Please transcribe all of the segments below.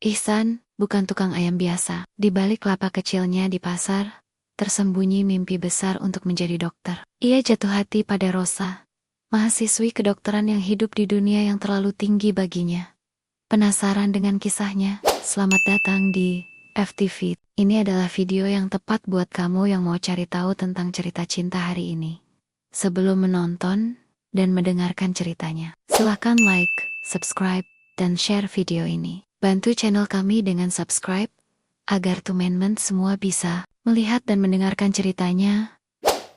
Ihsan bukan tukang ayam biasa. Di balik lapak kecilnya di pasar, tersembunyi mimpi besar untuk menjadi dokter. Ia jatuh hati pada Rosa, mahasiswi kedokteran yang hidup di dunia yang terlalu tinggi baginya. Penasaran dengan kisahnya? Selamat datang di FTV. Ini adalah video yang tepat buat kamu yang mau cari tahu tentang cerita cinta hari ini. Sebelum menonton dan mendengarkan ceritanya, silahkan like, subscribe, dan share video ini. Bantu channel kami dengan subscribe, agar teman-teman semua bisa melihat dan mendengarkan ceritanya.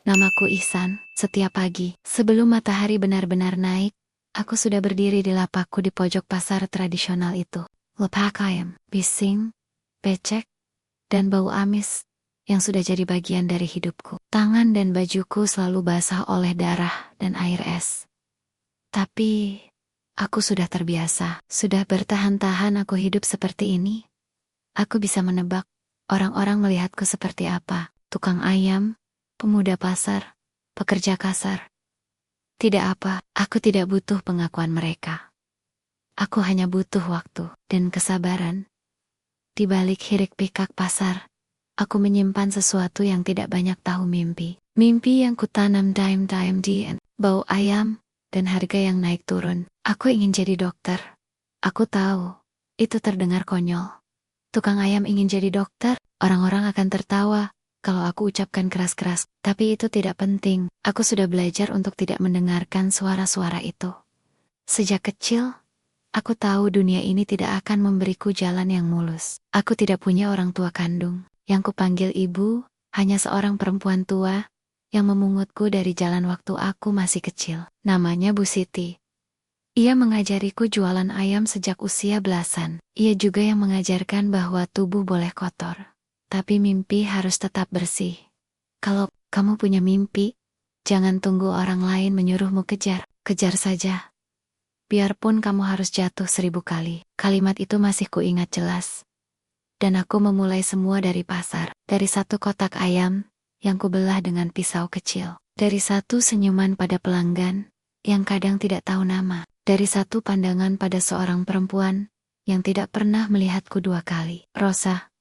Namaku Ihsan. Setiap pagi, sebelum matahari benar-benar naik, aku sudah berdiri di lapakku di pojok pasar tradisional itu. Lapak ayam, bising, becek, dan bau amis yang sudah jadi bagian dari hidupku. Tangan dan bajuku selalu basah oleh darah dan air es. Tapi aku sudah terbiasa. Sudah bertahan-tahan aku hidup seperti ini. Aku bisa menebak orang-orang melihatku seperti apa. Tukang ayam, pemuda pasar, pekerja kasar. Tidak apa, aku tidak butuh pengakuan mereka. Aku hanya butuh waktu dan kesabaran. Di balik hiruk-pikuk pasar, aku menyimpan sesuatu yang tidak banyak tahu mimpi. Mimpi yang kutanam daim-daim di bau ayam dan harga yang naik turun. Aku ingin jadi dokter. Aku tahu, itu terdengar konyol. Tukang ayam ingin jadi dokter, orang-orang akan tertawa kalau aku ucapkan keras-keras. Tapi itu tidak penting. Aku sudah belajar untuk tidak mendengarkan suara-suara itu. Sejak kecil, aku tahu dunia ini tidak akan memberiku jalan yang mulus. Aku tidak punya orang tua kandung. Yang kupanggil ibu, hanya seorang perempuan tua yang memungutku dari jalan waktu aku masih kecil. Namanya Bu Siti. Ia mengajariku jualan ayam sejak usia belasan. Ia juga yang mengajarkan bahwa tubuh boleh kotor, tapi mimpi harus tetap bersih. Kalau kamu punya mimpi, jangan tunggu orang lain menyuruhmu kejar. Kejar saja. Biarpun kamu harus jatuh 1000 kali. Kalimat itu masih kuingat jelas. Dan aku memulai semua dari pasar. Dari satu kotak ayam yang kubelah dengan pisau kecil. Dari satu senyuman pada pelanggan yang kadang tidak tahu nama. Dari satu pandangan pada seorang perempuan yang tidak pernah melihatku 2 kali. Rosa.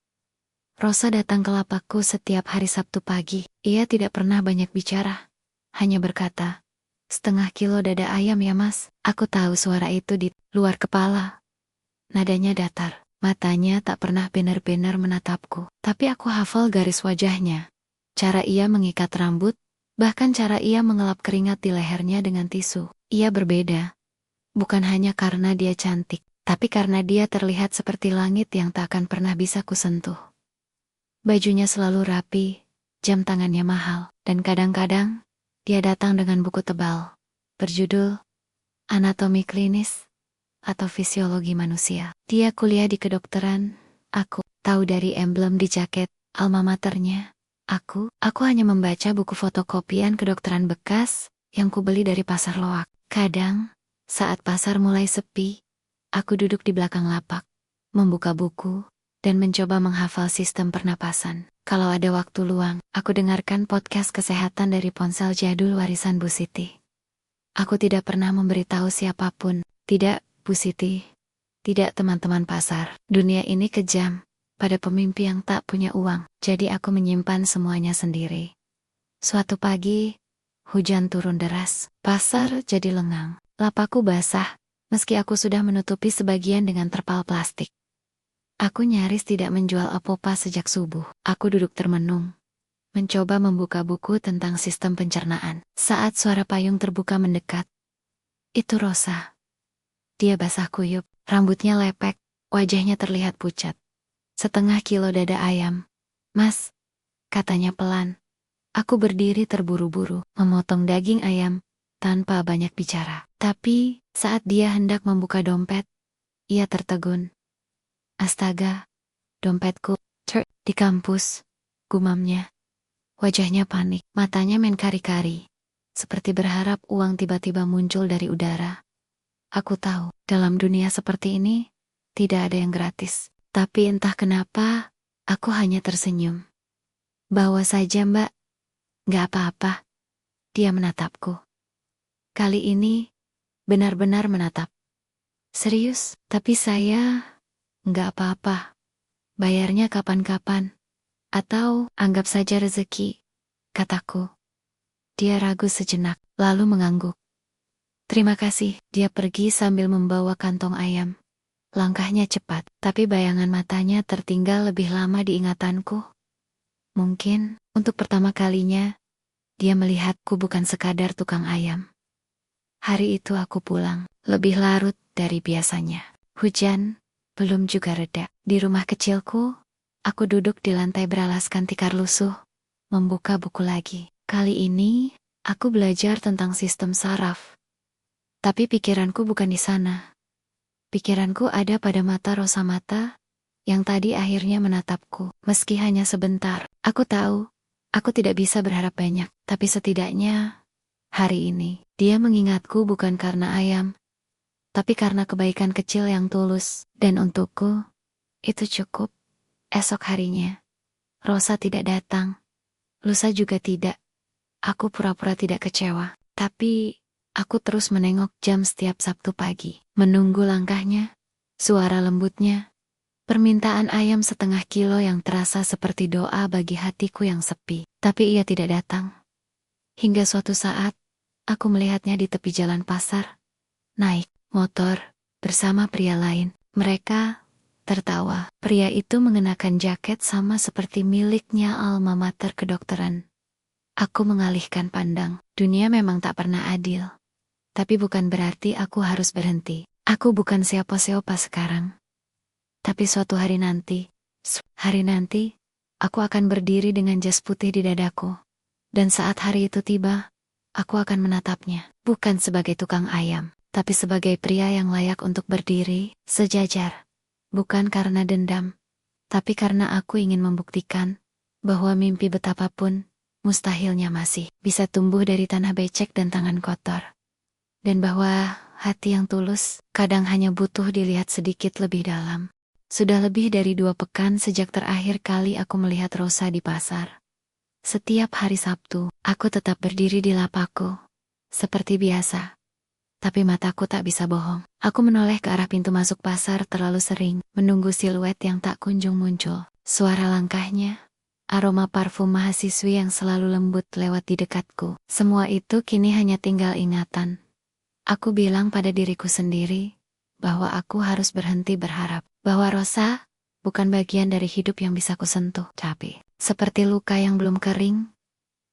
Rosa datang ke lapakku setiap hari Sabtu pagi. Ia tidak pernah banyak bicara. Hanya berkata, "Setengah kilo dada ayam ya mas." Aku tahu suara itu di luar kepala. Nadanya datar. Matanya tak pernah benar-benar menatapku. Tapi aku hafal garis wajahnya. Cara ia mengikat rambut, bahkan cara ia mengelap keringat di lehernya dengan tisu. Ia berbeda. Bukan hanya karena dia cantik, tapi karena dia terlihat seperti langit yang tak akan pernah bisa kusentuh. Bajunya selalu rapi, jam tangannya mahal, dan kadang-kadang dia datang dengan buku tebal, berjudul Anatomi Klinis atau Fisiologi Manusia. Dia kuliah di kedokteran, aku tahu dari emblem di jaket alma maternya. Aku hanya membaca buku fotokopian kedokteran bekas yang kubeli dari pasar loak. Kadang, saat pasar mulai sepi, aku duduk di belakang lapak, membuka buku, dan mencoba menghafal sistem pernapasan. Kalau ada waktu luang, aku dengarkan podcast kesehatan dari ponsel jadul warisan Bu Siti. Aku tidak pernah memberitahu siapapun, tidak Bu Siti, tidak teman-teman pasar. Dunia ini kejam pada pemimpi yang tak punya uang, jadi aku menyimpan semuanya sendiri. Suatu pagi, hujan turun deras, pasar jadi lengang. Lapakku basah, meski aku sudah menutupi sebagian dengan terpal plastik. Aku nyaris tidak menjual apa-apa sejak subuh. Aku duduk termenung, mencoba membuka buku tentang sistem pencernaan. Saat suara payung terbuka mendekat, itu Rosa. Dia basah kuyup, rambutnya lepek, wajahnya terlihat pucat. "Setengah kilo dada ayam, Mas," katanya pelan. Aku berdiri terburu-buru, memotong daging ayam tanpa banyak bicara. Tapi, saat dia hendak membuka dompet, ia tertegun. "Astaga, dompetku, di kampus," gumamnya. Wajahnya panik, matanya main kari-kari, seperti berharap uang tiba-tiba muncul dari udara. Aku tahu, dalam dunia seperti ini, tidak ada yang gratis. Tapi entah kenapa, aku hanya tersenyum. "Bawa saja mbak." "Gak apa-apa." Dia menatapku. Kali ini, benar-benar menatap. "Serius, tapi saya..." Nggak apa-apa. Bayarnya kapan-kapan. Atau anggap saja rezeki, kataku. Dia ragu sejenak, lalu mengangguk. Terima kasih. Dia pergi sambil membawa kantong ayam. Langkahnya cepat, tapi bayangan matanya tertinggal lebih lama di ingatanku. Mungkin, untuk pertama kalinya, dia melihatku bukan sekadar tukang ayam. Hari itu aku pulang, lebih larut dari biasanya. Hujan belum juga reda. Di rumah kecilku, aku duduk di lantai beralaskan tikar lusuh, membuka buku lagi. Kali ini, aku belajar tentang sistem saraf. Tapi pikiranku bukan di sana. Pikiranku ada pada mata Rosa Mata, yang tadi akhirnya menatapku. Meski hanya sebentar, aku tahu, aku tidak bisa berharap banyak. Tapi setidaknya, hari ini, dia mengingatku bukan karena ayam, tapi karena kebaikan kecil yang tulus. Dan untukku, itu cukup. Esok harinya, Rosa tidak datang. Lusa juga tidak. Aku pura-pura tidak kecewa. Tapi, aku terus menengok jam setiap Sabtu pagi. Menunggu langkahnya, suara lembutnya, permintaan ayam 1/2 kilo yang terasa seperti doa bagi hatiku yang sepi. Tapi ia tidak datang. Hingga suatu saat, aku melihatnya di tepi jalan pasar, naik motor, bersama pria lain. Mereka tertawa. Pria itu mengenakan jaket sama seperti miliknya alma mater kedokteran. Aku mengalihkan pandang. Dunia memang tak pernah adil. Tapi bukan berarti aku harus berhenti. Aku bukan siapa-siapa sekarang. Tapi suatu hari nanti, aku akan berdiri dengan jas putih di dadaku. Dan saat hari itu tiba, aku akan menatapnya. Bukan sebagai tukang ayam, tapi sebagai pria yang layak untuk berdiri, sejajar. Bukan karena dendam, tapi karena aku ingin membuktikan bahwa mimpi betapapun, mustahilnya masih bisa tumbuh dari tanah becek dan tangan kotor. Dan bahwa hati yang tulus kadang hanya butuh dilihat sedikit lebih dalam. Sudah lebih dari 2 pekan sejak terakhir kali aku melihat Rosa di pasar. Setiap hari Sabtu, aku tetap berdiri di lapakku, seperti biasa. Tapi mataku tak bisa bohong. Aku menoleh ke arah pintu masuk pasar terlalu sering, menunggu siluet yang tak kunjung muncul. Suara langkahnya, aroma parfum mahasiswi yang selalu lembut lewat di dekatku. Semua itu kini hanya tinggal ingatan. Aku bilang pada diriku sendiri, bahwa aku harus berhenti berharap. Bahwa Rosa bukan bagian dari hidup yang bisa kusentuh. Tapi, seperti luka yang belum kering,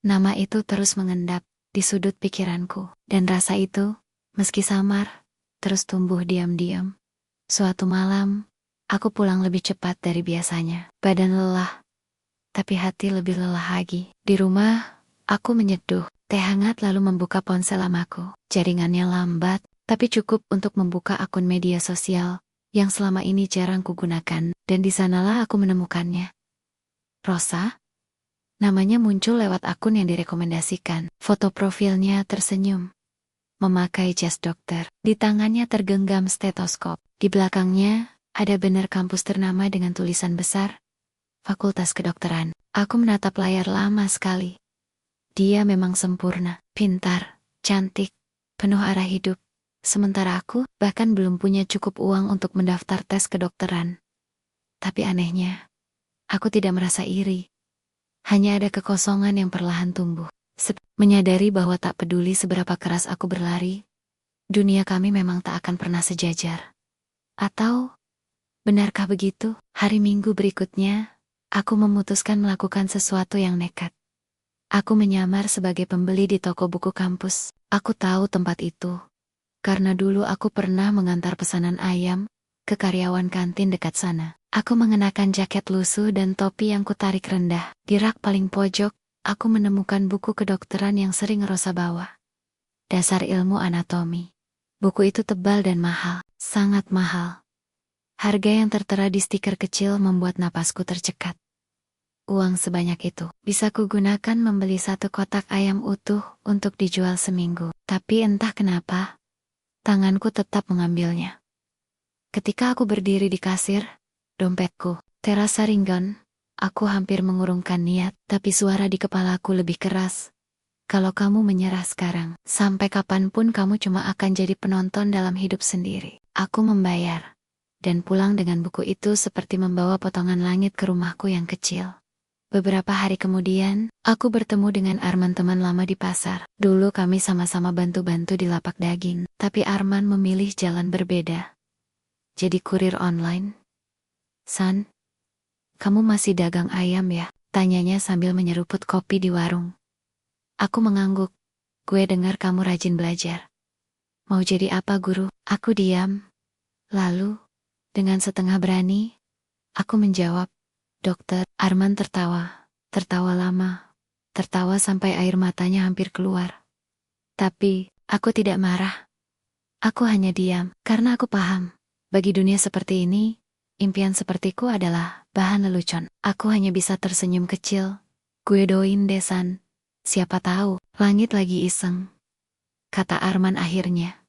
nama itu terus mengendap di sudut pikiranku. Dan rasa itu, meski samar, terus tumbuh diam-diam. Suatu malam, aku pulang lebih cepat dari biasanya. Badan lelah, tapi hati lebih lelah lagi. Di rumah, aku menyeduh teh hangat lalu membuka ponsel lamaku. Jaringannya lambat, tapi cukup untuk membuka akun media sosial yang selama ini jarang kugunakan. Dan di sanalah aku menemukannya. Rosa? Namanya muncul lewat akun yang direkomendasikan. Foto profilnya tersenyum, memakai jas dokter. Di tangannya tergenggam stetoskop. Di belakangnya, ada banner kampus ternama dengan tulisan besar, Fakultas Kedokteran. Aku menatap layar lama sekali. Dia memang sempurna, pintar, cantik, penuh arah hidup. Sementara aku bahkan belum punya cukup uang untuk mendaftar tes kedokteran. Tapi anehnya, aku tidak merasa iri. Hanya ada kekosongan yang perlahan tumbuh. Menyadari bahwa tak peduli seberapa keras aku berlari, dunia kami memang tak akan pernah sejajar. Atau, benarkah begitu? Hari Minggu berikutnya, aku memutuskan melakukan sesuatu yang nekat. Aku menyamar sebagai pembeli di toko buku kampus. Aku tahu tempat itu, karena dulu aku pernah mengantar pesanan ayam ke karyawan kantin dekat sana. Aku mengenakan jaket lusuh dan topi yang kutarik rendah. Di rak paling pojok, aku menemukan buku kedokteran yang sering Rosa bawa. Dasar Ilmu Anatomi. Buku itu tebal dan mahal, sangat mahal. Harga yang tertera di stiker kecil membuat napasku tercekat. Uang sebanyak itu bisa kugunakan membeli 1 kotak ayam utuh untuk dijual seminggu. Tapi entah kenapa, tanganku tetap mengambilnya. Ketika aku berdiri di kasir, dompetku terasa ringgon. Aku hampir mengurungkan niat, tapi suara di kepalaku lebih keras. Kalau kamu menyerah sekarang, sampai kapanpun kamu cuma akan jadi penonton dalam hidup sendiri. Aku membayar. dan pulang dengan buku itu seperti membawa potongan langit ke rumahku yang kecil. Beberapa hari kemudian, aku bertemu dengan Arman, teman lama di pasar. Dulu kami sama-sama bantu-bantu di lapak daging, tapi Arman memilih jalan berbeda. Jadi kurir online. "San, kamu masih dagang ayam ya?" tanyanya sambil menyeruput kopi di warung. Aku mengangguk. "Gue dengar kamu rajin belajar. Mau jadi apa, guru?" Aku diam. Lalu, dengan setengah berani, aku menjawab, "Dokter." Arman tertawa. Tertawa lama. Tertawa sampai air matanya hampir keluar. Tapi, aku tidak marah. Aku hanya diam, karena aku paham. Bagi dunia seperti ini, impian sepertiku adalah bahan lelucon. Aku hanya bisa tersenyum kecil. "Gue doain deh, San. Siapa tahu, langit lagi iseng," kata Arman akhirnya.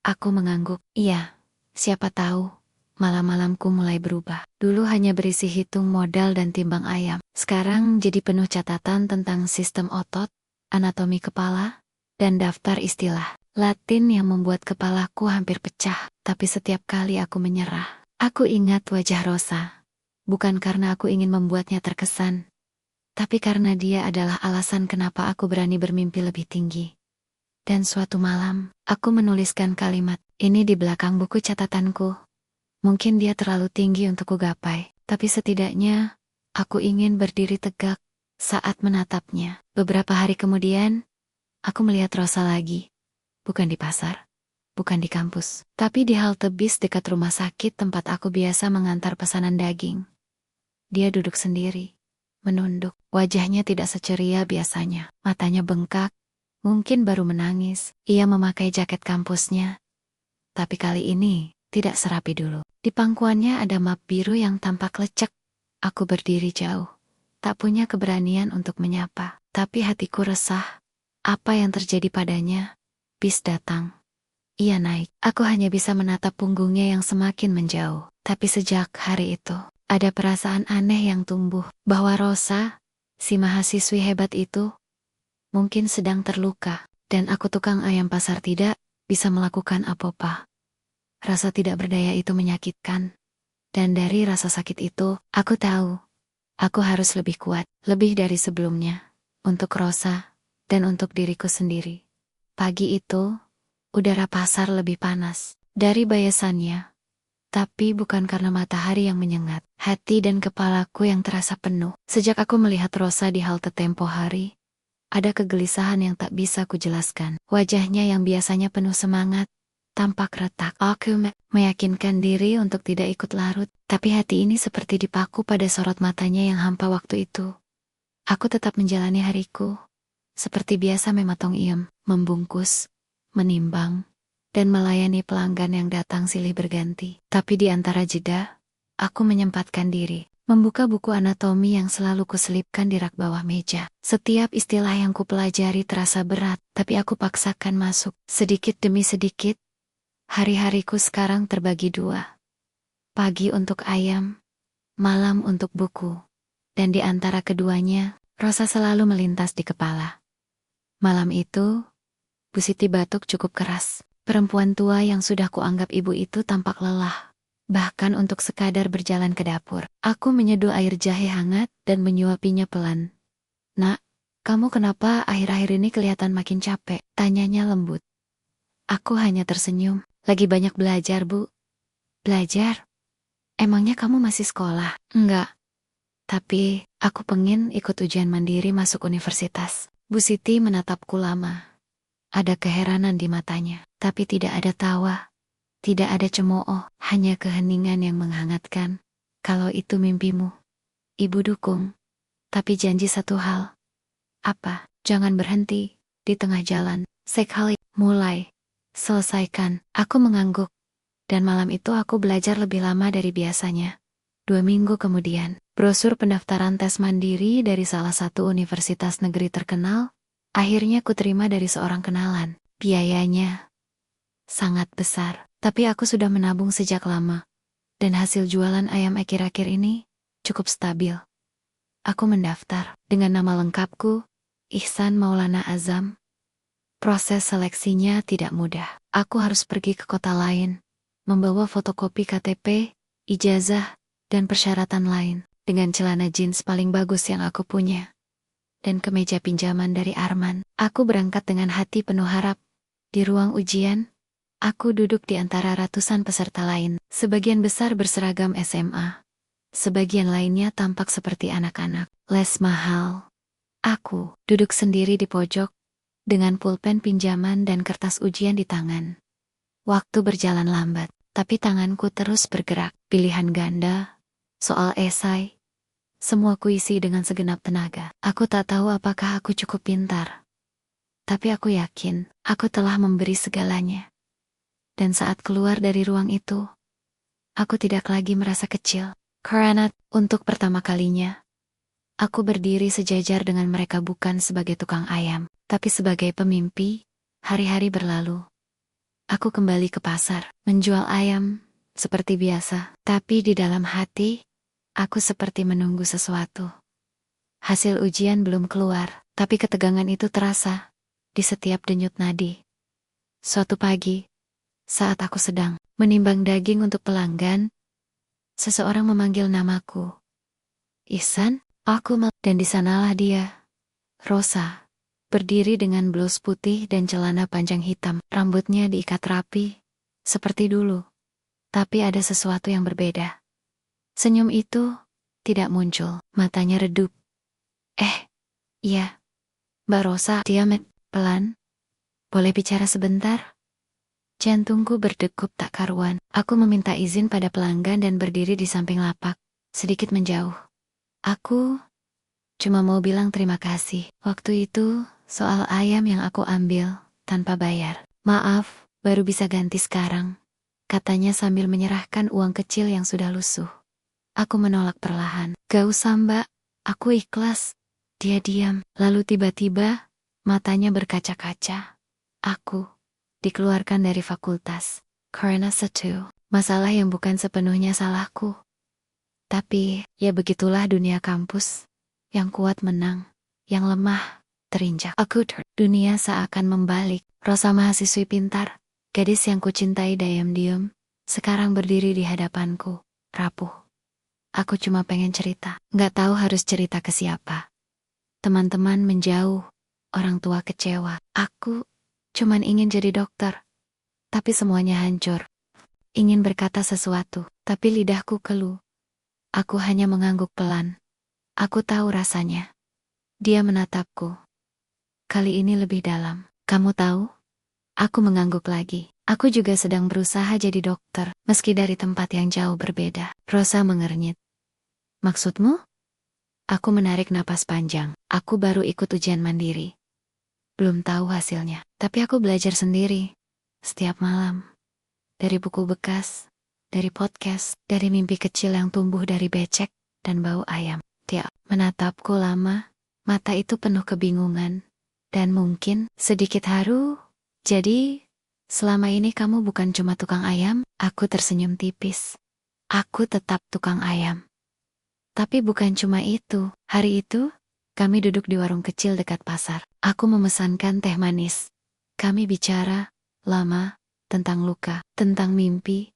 Aku mengangguk. Iya, siapa tahu. Malam-malamku mulai berubah. Dulu hanya berisi hitung modal dan timbang ayam. Sekarang jadi penuh catatan tentang sistem otot, anatomi kepala, dan daftar istilah Latin yang membuat kepalaku hampir pecah. Tapi setiap kali aku menyerah, aku ingat wajah Rosa. Bukan karena aku ingin membuatnya terkesan, tapi karena dia adalah alasan kenapa aku berani bermimpi lebih tinggi. Dan suatu malam, aku menuliskan kalimat ini di belakang buku catatanku. Mungkin dia terlalu tinggi untuk kugapai, tapi setidaknya aku ingin berdiri tegak saat menatapnya. Beberapa hari kemudian, aku melihat Rosa lagi. Bukan di pasar, bukan di kampus, tapi di halte bis dekat rumah sakit tempat aku biasa mengantar pesanan daging. Dia duduk sendiri, menunduk. Wajahnya tidak seceria biasanya. Matanya bengkak, mungkin baru menangis. Ia memakai jaket kampusnya, tapi kali ini tidak serapi dulu. Di pangkuannya ada map biru yang tampak lecek. Aku berdiri jauh, tak punya keberanian untuk menyapa. Tapi hatiku resah. Apa yang terjadi padanya? Bis datang. Ia naik. Aku hanya bisa menatap punggungnya yang semakin menjauh. Tapi sejak hari itu, ada perasaan aneh yang tumbuh. Bahwa Rosa, si mahasiswi hebat itu, mungkin sedang terluka. Dan aku, tukang ayam pasar, tidak bisa melakukan apa-apa. Rasa tidak berdaya itu menyakitkan. Dan dari rasa sakit itu, aku tahu, aku harus lebih kuat, lebih dari sebelumnya. Untuk Rosa, dan untuk diriku sendiri. Pagi itu, udara pasar lebih panas dari biasanya. Tapi bukan karena matahari yang menyengat. Hati dan kepalaku yang terasa penuh. Sejak aku melihat Rosa di halte tempo hari, ada kegelisahan yang tak bisa kujelaskan. Wajahnya yang biasanya penuh semangat, tampak retak. Aku meyakinkan diri untuk tidak ikut larut, tapi hati ini seperti dipaku pada sorot matanya yang hampa waktu itu. Aku tetap menjalani hariku, seperti biasa, memotong ayam, membungkus, menimbang, dan melayani pelanggan yang datang silih berganti. Tapi di antara jeda, aku menyempatkan diri, membuka buku anatomi yang selalu kuselipkan di rak bawah meja. Setiap istilah yang kupelajari terasa berat, tapi aku paksakan masuk, sedikit demi sedikit. Hari-hariku sekarang terbagi dua. Pagi untuk ayam, malam untuk buku. Dan di antara keduanya, Rosa selalu melintas di kepala. Malam itu, Bu Siti batuk cukup keras. Perempuan tua yang sudah kuanggap ibu itu tampak lelah. Bahkan untuk sekadar berjalan ke dapur. Aku menyeduh air jahe hangat dan menyuapinya pelan. "Nak, kamu kenapa akhir-akhir ini kelihatan makin capek?" tanyanya lembut. Aku hanya tersenyum. "Lagi banyak belajar, Bu." "Belajar? Emangnya kamu masih sekolah?" "Enggak. Tapi, aku pengen ikut ujian mandiri masuk universitas." Bu Siti menatapku lama. Ada keheranan di matanya, tapi tidak ada tawa. Tidak ada cemooh, hanya keheningan yang menghangatkan. "Kalau itu mimpimu, Ibu dukung. Tapi janji satu hal." "Apa?" "Jangan berhenti di tengah jalan. Sekali mulai, selesaikan." Aku mengangguk. Dan malam itu aku belajar lebih lama dari biasanya. 2 minggu kemudian, brosur pendaftaran tes mandiri dari salah satu universitas negeri terkenal, akhirnya kuterima dari seorang kenalan. Biayanya sangat besar, tapi aku sudah menabung sejak lama. Dan hasil jualan ayam akhir-akhir ini cukup stabil. Aku mendaftar dengan nama lengkapku, Ihsan Maulana Azam. Proses seleksinya tidak mudah. Aku harus pergi ke kota lain, membawa fotokopi KTP, ijazah, dan persyaratan lain, dengan celana jeans paling bagus yang aku punya, dan kemeja pinjaman dari Arman. Aku berangkat dengan hati penuh harap. Di ruang ujian, aku duduk di antara ratusan peserta lain, sebagian besar berseragam SMA. Sebagian lainnya tampak seperti anak-anak. Les mahal. Aku duduk sendiri di pojok, dengan pulpen pinjaman dan kertas ujian di tangan. Waktu berjalan lambat, tapi tanganku terus bergerak. Pilihan ganda, soal esai, semua kuisi dengan segenap tenaga. Aku tak tahu apakah aku cukup pintar, tapi aku yakin aku telah memberi segalanya. Dan saat keluar dari ruang itu, aku tidak lagi merasa kecil. Karena untuk pertama kalinya, aku berdiri sejajar dengan mereka bukan sebagai tukang ayam, tapi sebagai pemimpi. Hari-hari berlalu. Aku kembali ke pasar, menjual ayam, seperti biasa. Tapi di dalam hati, aku seperti menunggu sesuatu. Hasil ujian belum keluar, tapi ketegangan itu terasa di setiap denyut nadi. Suatu pagi, saat aku sedang menimbang daging untuk pelanggan, seseorang memanggil namaku. Ihsan, dan di sanalah dia, Rosa, berdiri dengan blus putih dan celana panjang hitam. Rambutnya diikat rapi, seperti dulu. Tapi ada sesuatu yang berbeda. Senyum itu tidak muncul, matanya redup. Iya, Mbak Rosa, diam, pelan. Boleh bicara sebentar? Jantungku berdegup tak karuan. Aku meminta izin pada pelanggan dan berdiri di samping lapak, sedikit menjauh. Aku cuma mau bilang terima kasih. Waktu itu, soal ayam yang aku ambil tanpa bayar. Maaf, baru bisa ganti sekarang, katanya sambil menyerahkan uang kecil yang sudah lusuh. Aku menolak perlahan. Gak usah mbak, aku ikhlas. Dia diam, lalu tiba-tiba, matanya berkaca-kaca. Aku dikeluarkan dari fakultas karena satu masalah yang bukan sepenuhnya salahku. Tapi, ya begitulah dunia kampus. Yang kuat menang, yang lemah terinjak. Dunia seakan membalik. Rosa mahasiswi pintar, gadis yang kucintai diam-diam, sekarang berdiri di hadapanku, rapuh. Aku cuma pengen cerita, nggak tahu harus cerita ke siapa. Teman-teman menjauh, orang tua kecewa. Aku cuman ingin jadi dokter, tapi semuanya hancur. Ingin berkata sesuatu, tapi lidahku keluh. Aku hanya mengangguk pelan. Aku tahu rasanya. Dia menatapku. Kali ini lebih dalam. Kamu tahu? Aku mengangguk lagi. Aku juga sedang berusaha jadi dokter, meski dari tempat yang jauh berbeda. Rosa mengernyit. Maksudmu? Aku menarik napas panjang. Aku baru ikut ujian mandiri. Belum tahu hasilnya, tapi aku belajar sendiri. Setiap malam. Dari buku bekas, dari podcast, dari mimpi kecil yang tumbuh dari becek dan bau ayam. Dia menatapku lama, mata itu penuh kebingungan. Dan mungkin sedikit haru. Jadi, selama ini kamu bukan cuma tukang ayam? Aku tersenyum tipis. Aku tetap tukang ayam. Tapi bukan cuma itu. Hari itu, kami duduk di warung kecil dekat pasar. Aku memesankan teh manis. Kami bicara lama tentang luka, tentang mimpi,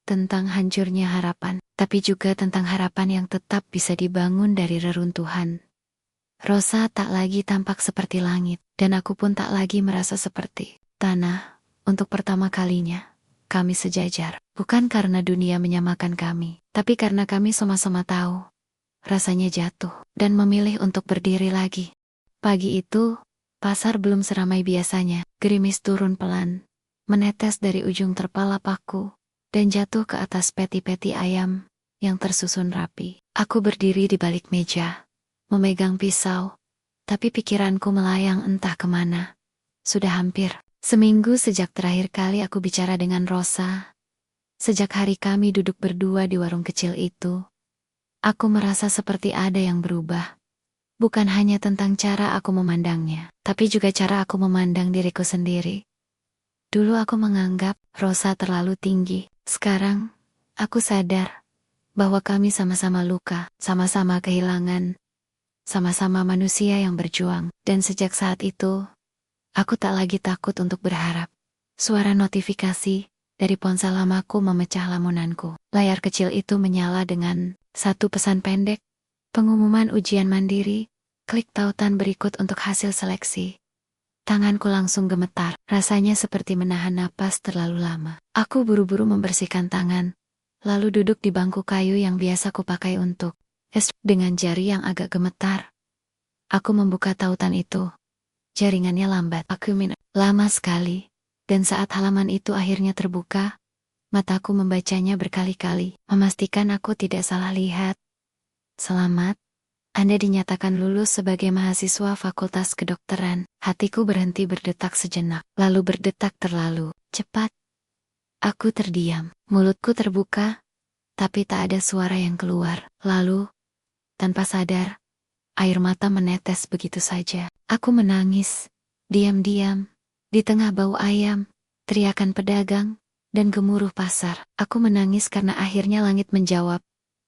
tentang hancurnya harapan, tapi juga tentang harapan yang tetap bisa dibangun dari reruntuhan. Rosa tak lagi tampak seperti langit, dan aku pun tak lagi merasa seperti tanah. Untuk pertama kalinya, kami sejajar. Bukan karena dunia menyamakan kami, tapi karena kami sama-sama tahu rasanya jatuh dan memilih untuk berdiri lagi. Pagi itu, pasar belum seramai biasanya. Gerimis turun pelan, menetes dari ujung terpal lapakku, dan jatuh ke atas peti-peti ayam yang tersusun rapi. Aku berdiri di balik meja, memegang pisau, tapi pikiranku melayang entah kemana. Sudah hampir seminggu sejak terakhir kali aku bicara dengan Rosa. Sejak hari kami duduk berdua di warung kecil itu, aku merasa seperti ada yang berubah. Bukan hanya tentang cara aku memandangnya, tapi juga cara aku memandang diriku sendiri. Dulu aku menganggap Rosa terlalu tinggi. Sekarang, aku sadar bahwa kami sama-sama luka, sama-sama kehilangan, sama-sama manusia yang berjuang. Dan sejak saat itu, aku tak lagi takut untuk berharap. Suara notifikasi Dari ponsel lamaku memecah lamunanku. Layar kecil itu menyala dengan satu pesan pendek. Pengumuman ujian mandiri. Klik tautan berikut untuk hasil seleksi. Tanganku langsung gemetar. Rasanya seperti menahan napas terlalu lama. Aku buru-buru membersihkan tangan. Lalu duduk di bangku kayu yang biasa kupakai untuk dengan jari yang agak gemetar. Aku membuka tautan itu. Jaringannya lambat. Lama sekali. Dan saat halaman itu akhirnya terbuka, mataku membacanya berkali-kali, memastikan aku tidak salah lihat. Selamat, Anda dinyatakan lulus sebagai mahasiswa Fakultas Kedokteran. Hatiku berhenti berdetak sejenak, lalu berdetak terlalu cepat. Aku terdiam, mulutku terbuka, tapi tak ada suara yang keluar. Lalu, tanpa sadar, air mata menetes begitu saja. Aku menangis, diam-diam. Di tengah bau ayam, teriakan pedagang, dan gemuruh pasar, aku menangis karena akhirnya langit menjawab.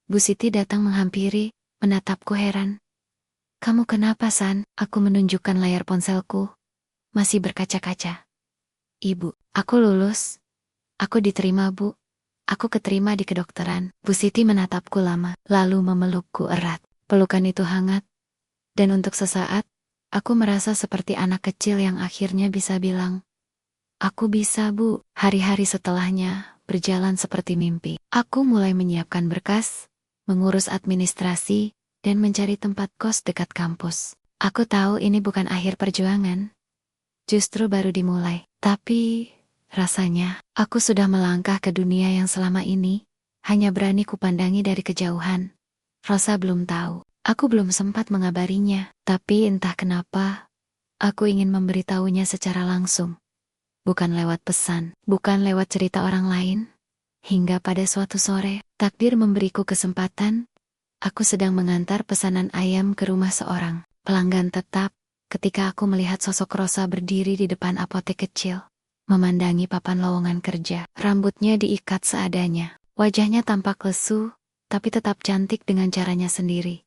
Bu Siti datang menghampiri, menatapku heran. Kamu kenapa, San? Aku menunjukkan layar ponselku. Masih berkaca-kaca. Ibu, aku lulus. Aku diterima, Bu. Aku keterima di kedokteran. Bu Siti menatapku lama, lalu memelukku erat. Pelukan itu hangat. Dan untuk sesaat, aku merasa seperti anak kecil yang akhirnya bisa bilang, aku bisa, Bu. Hari-hari setelahnya berjalan seperti mimpi. Aku mulai menyiapkan berkas, mengurus administrasi, dan mencari tempat kos dekat kampus. Aku tahu ini bukan akhir perjuangan. Justru baru dimulai. Tapi, rasanya, aku sudah melangkah ke dunia yang selama ini hanya berani kupandangi dari kejauhan. Rosa belum tahu. Aku belum sempat mengabarinya, tapi entah kenapa, aku ingin memberitahunya secara langsung. Bukan lewat pesan, bukan lewat cerita orang lain. Hingga pada suatu sore, takdir memberiku kesempatan. Aku sedang mengantar pesanan ayam ke rumah seorang pelanggan tetap, ketika aku melihat sosok Rosa berdiri di depan apotek kecil, memandangi papan lowongan kerja. Rambutnya diikat seadanya, wajahnya tampak lesu, tapi tetap cantik dengan caranya sendiri.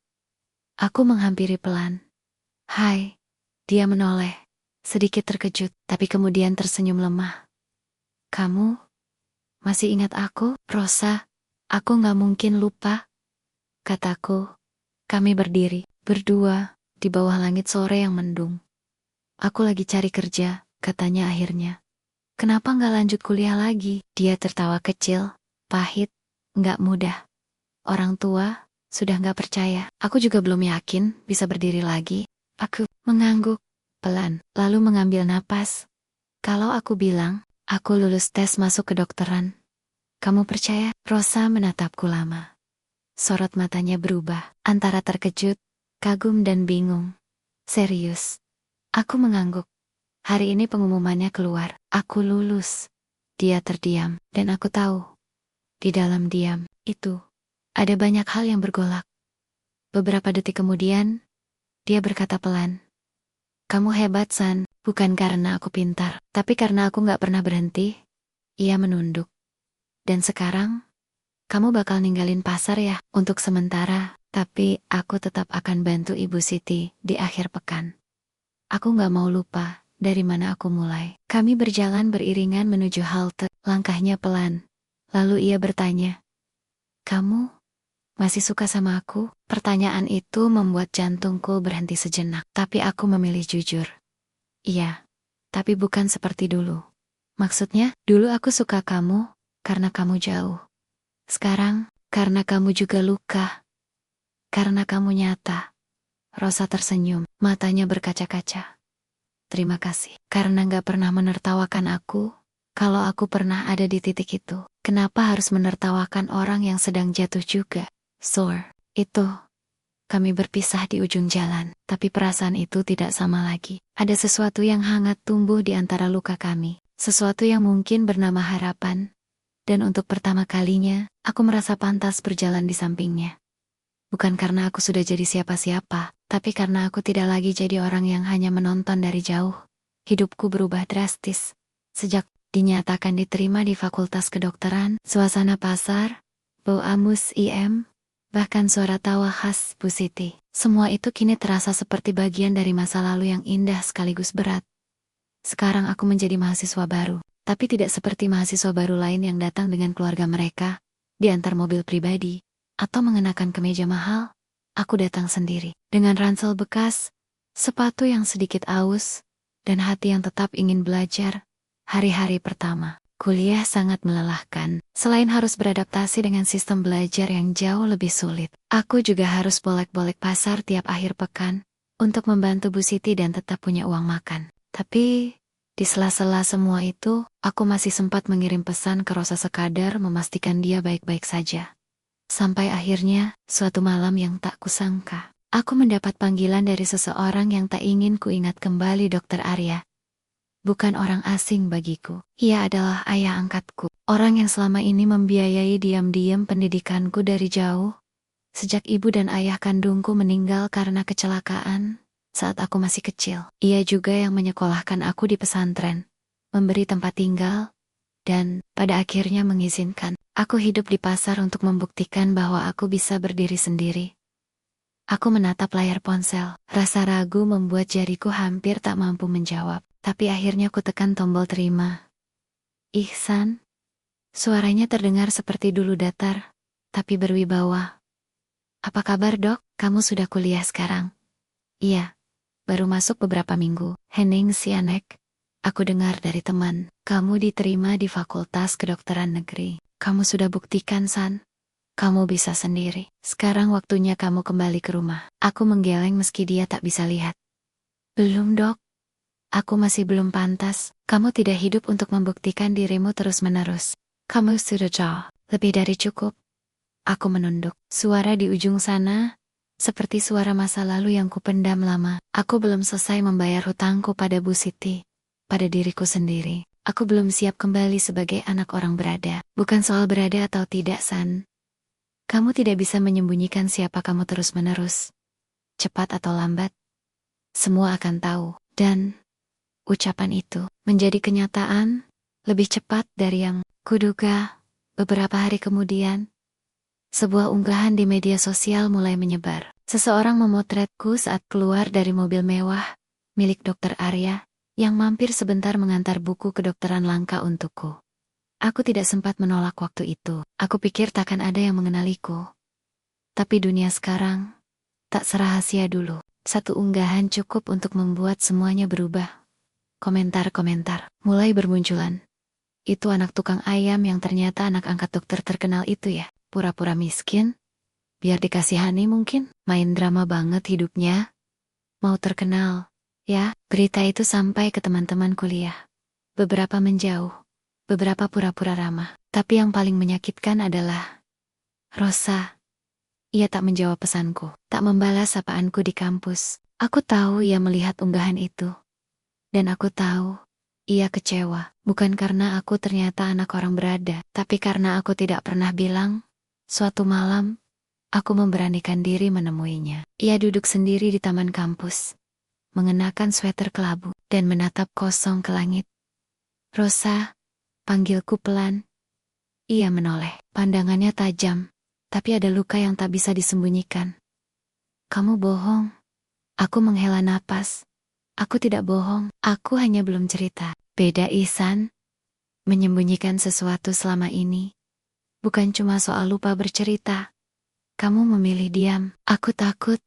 Aku menghampiri pelan. Hai. Dia menoleh, sedikit terkejut, tapi kemudian tersenyum lemah. Kamu masih ingat aku, Rosa? Aku gak mungkin lupa, kataku. Kami berdiri, berdua, di bawah langit sore yang mendung. Aku lagi cari kerja, katanya akhirnya. Kenapa gak lanjut kuliah lagi? Dia tertawa kecil, pahit, gak mudah. Orang tua sudah gak percaya. Aku juga belum yakin bisa berdiri lagi. Aku mengangguk pelan, lalu mengambil napas. Kalau aku bilang, aku lulus tes masuk kedokteran, kamu percaya? Rosa menatapku lama. Sorot matanya berubah, antara terkejut, kagum dan bingung. Serius? Aku mengangguk. Hari ini pengumumannya keluar, aku lulus. Dia terdiam, dan aku tahu. Di dalam diam itu, ada banyak hal yang bergolak. Beberapa detik kemudian, dia berkata pelan. Kamu hebat, San. Bukan karena aku pintar, tapi karena aku gak pernah berhenti. Ia menunduk. Dan sekarang, kamu bakal ninggalin pasar ya, untuk sementara, tapi aku tetap akan bantu Ibu Siti di akhir pekan. Aku gak mau lupa dari mana aku mulai. Kami berjalan beriringan menuju halte, langkahnya pelan. Lalu ia bertanya, kamu masih suka sama aku? Pertanyaan itu membuat jantungku berhenti sejenak, tapi aku memilih jujur. Iya, tapi bukan seperti dulu. Maksudnya, dulu aku suka kamu karena kamu jauh. Sekarang, karena kamu juga luka. Karena kamu nyata. Rosa tersenyum, matanya berkaca-kaca. Terima kasih, karena gak pernah menertawakan aku. Kalau aku pernah ada di titik itu, kenapa harus menertawakan orang yang sedang jatuh juga? Itu. Kami berpisah di ujung jalan, tapi perasaan itu tidak sama lagi. Ada sesuatu yang hangat tumbuh di antara luka kami. Sesuatu yang mungkin bernama harapan. Dan untuk pertama kalinya, aku merasa pantas berjalan di sampingnya. Bukan karena aku sudah jadi siapa-siapa, tapi karena aku tidak lagi jadi orang yang hanya menonton dari jauh. Hidupku berubah drastis. Sejak dinyatakan diterima di Fakultas Kedokteran, suasana pasar, bau amus bahkan suara tawa khas Bu Siti. Semua itu kini terasa seperti bagian dari masa lalu yang indah sekaligus berat. Sekarang aku menjadi mahasiswa baru. Tapi tidak seperti mahasiswa baru lain yang datang dengan keluarga mereka, diantar mobil pribadi, atau mengenakan kemeja mahal. Aku datang sendiri, dengan ransel bekas, sepatu yang sedikit aus, dan hati yang tetap ingin belajar. Hari-hari pertama, kuliah sangat melelahkan. Selain harus beradaptasi dengan sistem belajar yang jauh lebih sulit, aku juga harus bolak-balik pasar tiap akhir pekan, untuk membantu Bu Siti dan tetap punya uang makan. Tapi di sela-sela semua itu, aku masih sempat mengirim pesan ke Rosa sekadar memastikan dia baik-baik saja. Sampai akhirnya, suatu malam yang tak kusangka, aku mendapat panggilan dari seseorang yang tak ingin kuingat kembali, Dr. Arya. Bukan orang asing bagiku. Ia adalah ayah angkatku. Orang yang selama ini membiayai diam-diam pendidikanku dari jauh. Sejak ibu dan ayah kandungku meninggal karena kecelakaan saat aku masih kecil. Ia juga yang menyekolahkan aku di pesantren, memberi tempat tinggal, dan pada akhirnya mengizinkan aku hidup di pasar untuk membuktikan bahwa aku bisa berdiri sendiri. Aku menatap layar ponsel. Rasa ragu membuat jariku hampir tak mampu menjawab. Tapi akhirnya ku tekan tombol terima. Ihsan. Suaranya terdengar seperti dulu datar, tapi berwibawa. Apa kabar, Dok? Kamu sudah kuliah sekarang? Iya. Baru masuk beberapa minggu. Henning Sianek. Aku dengar dari teman, kamu diterima di Fakultas Kedokteran Negeri. Kamu sudah buktikan, San. Kamu bisa sendiri. Sekarang waktunya kamu kembali ke rumah. Aku menggeleng meski dia tak bisa lihat. Belum, Dok. Aku masih belum pantas. Kamu tidak hidup untuk membuktikan dirimu terus-menerus. Kamu sudah jauh, lebih dari cukup. Aku menunduk. Suara di ujung sana, seperti suara masa lalu yang kupendam lama. Aku belum selesai membayar hutangku pada Bu Siti, pada diriku sendiri. Aku belum siap kembali sebagai anak orang berada. Bukan soal berada atau tidak, San. Kamu tidak bisa menyembunyikan siapa kamu terus-menerus. Cepat atau lambat, semua akan tahu. Dan ucapan itu menjadi kenyataan lebih cepat dari yang kuduga. Beberapa hari kemudian, sebuah unggahan di media sosial mulai menyebar. Seseorang memotretku saat keluar dari mobil mewah milik Dr. Arya yang mampir sebentar mengantar buku kedokteran langka untukku. Aku tidak sempat menolak waktu itu. Aku pikir takkan ada yang mengenaliku. Tapi dunia sekarang tak serahasia dulu. Satu unggahan cukup untuk membuat semuanya berubah. Komentar-komentar mulai bermunculan. Itu anak tukang ayam yang ternyata anak angkat dokter terkenal itu ya. Pura-pura miskin. Biar dikasihani mungkin. Main drama banget hidupnya. Mau terkenal. Ya, berita itu sampai ke teman-teman kuliah. Beberapa menjauh. Beberapa pura-pura ramah. Tapi yang paling menyakitkan adalah Rosa. Ia tak menjawab pesanku. Tak membalas sapaanku di kampus. Aku tahu ia melihat unggahan itu. Dan aku tahu, ia kecewa, bukan karena aku ternyata anak orang berada, tapi karena aku tidak pernah bilang. Suatu malam, aku memberanikan diri menemuinya. Ia duduk sendiri di taman kampus, mengenakan sweater kelabu, dan menatap kosong ke langit. Rosa, panggilku pelan. Ia menoleh, pandangannya tajam, tapi ada luka yang tak bisa disembunyikan. Kamu bohong. Aku menghela napas. Aku tidak bohong, aku hanya belum cerita. Beda, Ihsan. Menyembunyikan sesuatu selama ini. Bukan cuma soal lupa bercerita. Kamu memilih diam. Aku takut.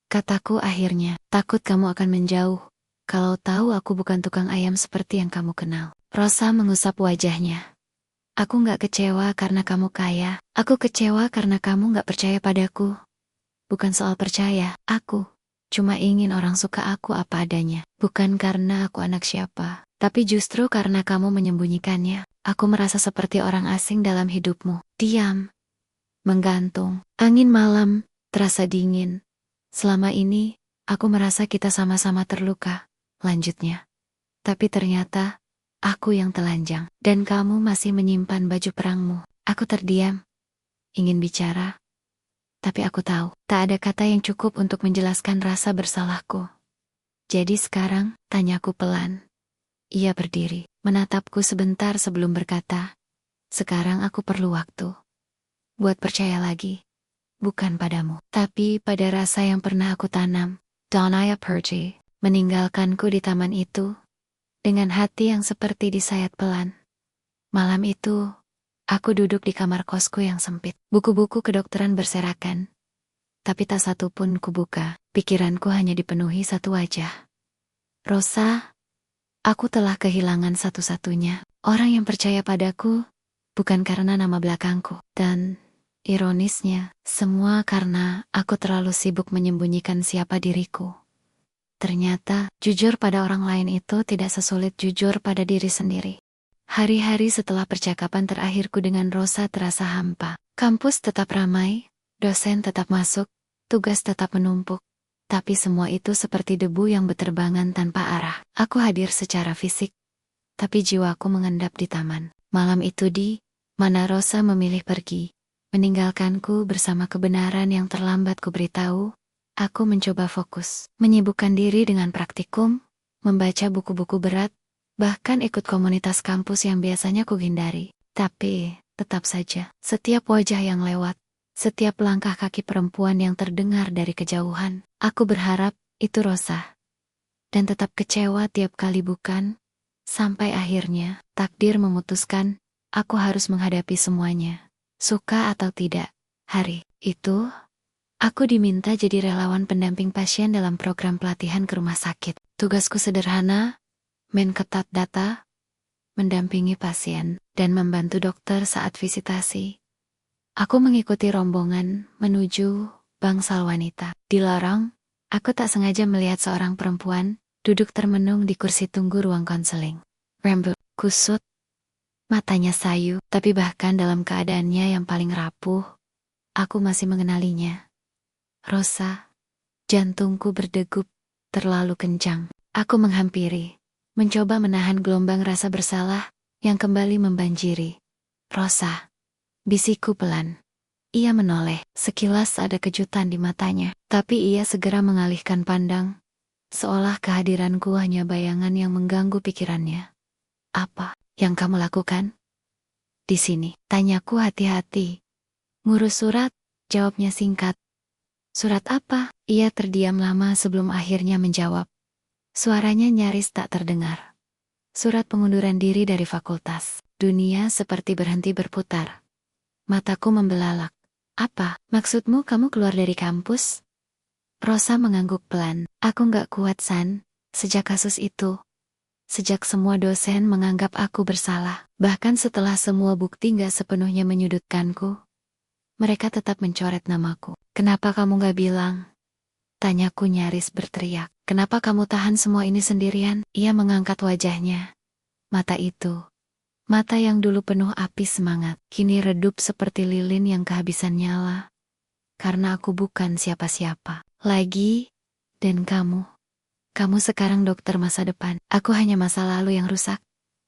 Kataku akhirnya, takut kamu akan menjauh. Kalau tahu aku bukan tukang ayam seperti yang kamu kenal. Rosa mengusap wajahnya. Aku gak kecewa karena kamu kaya. Aku kecewa karena kamu gak percaya padaku. Bukan soal percaya, aku cuma ingin orang suka aku apa adanya. Bukan karena aku anak siapa, tapi justru karena kamu menyembunyikannya. Aku merasa seperti orang asing dalam hidupmu. Diam. Menggantung. Angin malam terasa dingin. Selama ini, aku merasa kita sama-sama terluka. Lanjutnya. Tapi ternyata, aku yang telanjang. Dan kamu masih menyimpan baju perangmu. Aku terdiam. Ingin bicara. Tapi aku tahu, tak ada kata yang cukup untuk menjelaskan rasa bersalahku. Jadi sekarang, tanyaku pelan. Ia berdiri, menatapku sebentar sebelum berkata, sekarang aku perlu waktu. Buat percaya lagi. Bukan padamu, tapi pada rasa yang pernah aku tanam. Donaya Perci, meninggalkanku di taman itu. dengan hati yang seperti disayat pelan. Malam itu, aku duduk di kamar kosku yang sempit. Buku-buku kedokteran berserakan, tapi tak satu pun kubuka. Pikiranku hanya dipenuhi satu wajah. Rosa, aku telah kehilangan satu-satunya orang yang percaya padaku, bukan karena nama belakangku. Dan ironisnya, semua karena aku terlalu sibuk menyembunyikan siapa diriku. Ternyata, jujur pada orang lain itu tidak sesulit jujur pada diri sendiri. Hari-hari setelah percakapan terakhirku dengan Rosa terasa hampa. Kampus tetap ramai, dosen tetap masuk, tugas tetap menumpuk. Tapi semua itu seperti debu yang berterbangan tanpa arah. Aku hadir secara fisik, tapi jiwaku mengendap di taman. Malam itu di mana Rosa memilih pergi, meninggalkanku bersama kebenaran yang terlambat kuberitahu. Aku mencoba fokus, menyibukkan diri dengan praktikum, membaca buku-buku berat, bahkan ikut komunitas kampus yang biasanya kuhindari. Tapi, tetap saja, setiap wajah yang lewat, setiap langkah kaki perempuan yang terdengar dari kejauhan, aku berharap itu Rosa. Dan tetap kecewa tiap kali bukan, sampai akhirnya, takdir memutuskan, aku harus menghadapi semuanya. Suka atau tidak, hari itu, aku diminta jadi relawan pendamping pasien dalam program pelatihan ke rumah sakit. Tugasku sederhana, mencatat data, mendampingi pasien, dan membantu dokter saat visitasi. Aku mengikuti rombongan menuju bangsal wanita. Di lorong, aku tak sengaja melihat seorang perempuan duduk termenung di kursi tunggu ruang konseling. Rambut kusut, matanya sayu, tapi bahkan dalam keadaannya yang paling rapuh, aku masih mengenalinya. Rosa, jantungku berdegup terlalu kencang. Aku menghampiri, mencoba menahan gelombang rasa bersalah yang kembali membanjiri. Rosa, bisikku pelan. Ia menoleh, sekilas ada kejutan di matanya, tapi ia segera mengalihkan pandang, seolah kehadiranku hanya bayangan yang mengganggu pikirannya. Apa yang kamu lakukan di sini? Tanyaku hati-hati. Ngurus surat, jawabnya singkat. Surat apa? Ia terdiam lama sebelum akhirnya menjawab. Suaranya nyaris tak terdengar. Surat pengunduran diri dari fakultas. Dunia seperti berhenti berputar. Mataku membelalak. Apa? Maksudmu kamu keluar dari kampus? Rosa mengangguk pelan. Aku gak kuat, San. Sejak kasus itu. Sejak semua dosen menganggap aku bersalah. Bahkan setelah semua bukti gak sepenuhnya menyudutkanku. Mereka tetap mencoret namaku. Kenapa kamu gak bilang? Tanyaku nyaris berteriak. Kenapa kamu tahan semua ini sendirian? Ia mengangkat wajahnya. Mata itu. Mata yang dulu penuh api semangat, kini redup seperti lilin yang kehabisan nyala. Karena aku bukan siapa-siapa lagi, dan kamu sekarang dokter masa depan. Aku hanya masa lalu yang rusak.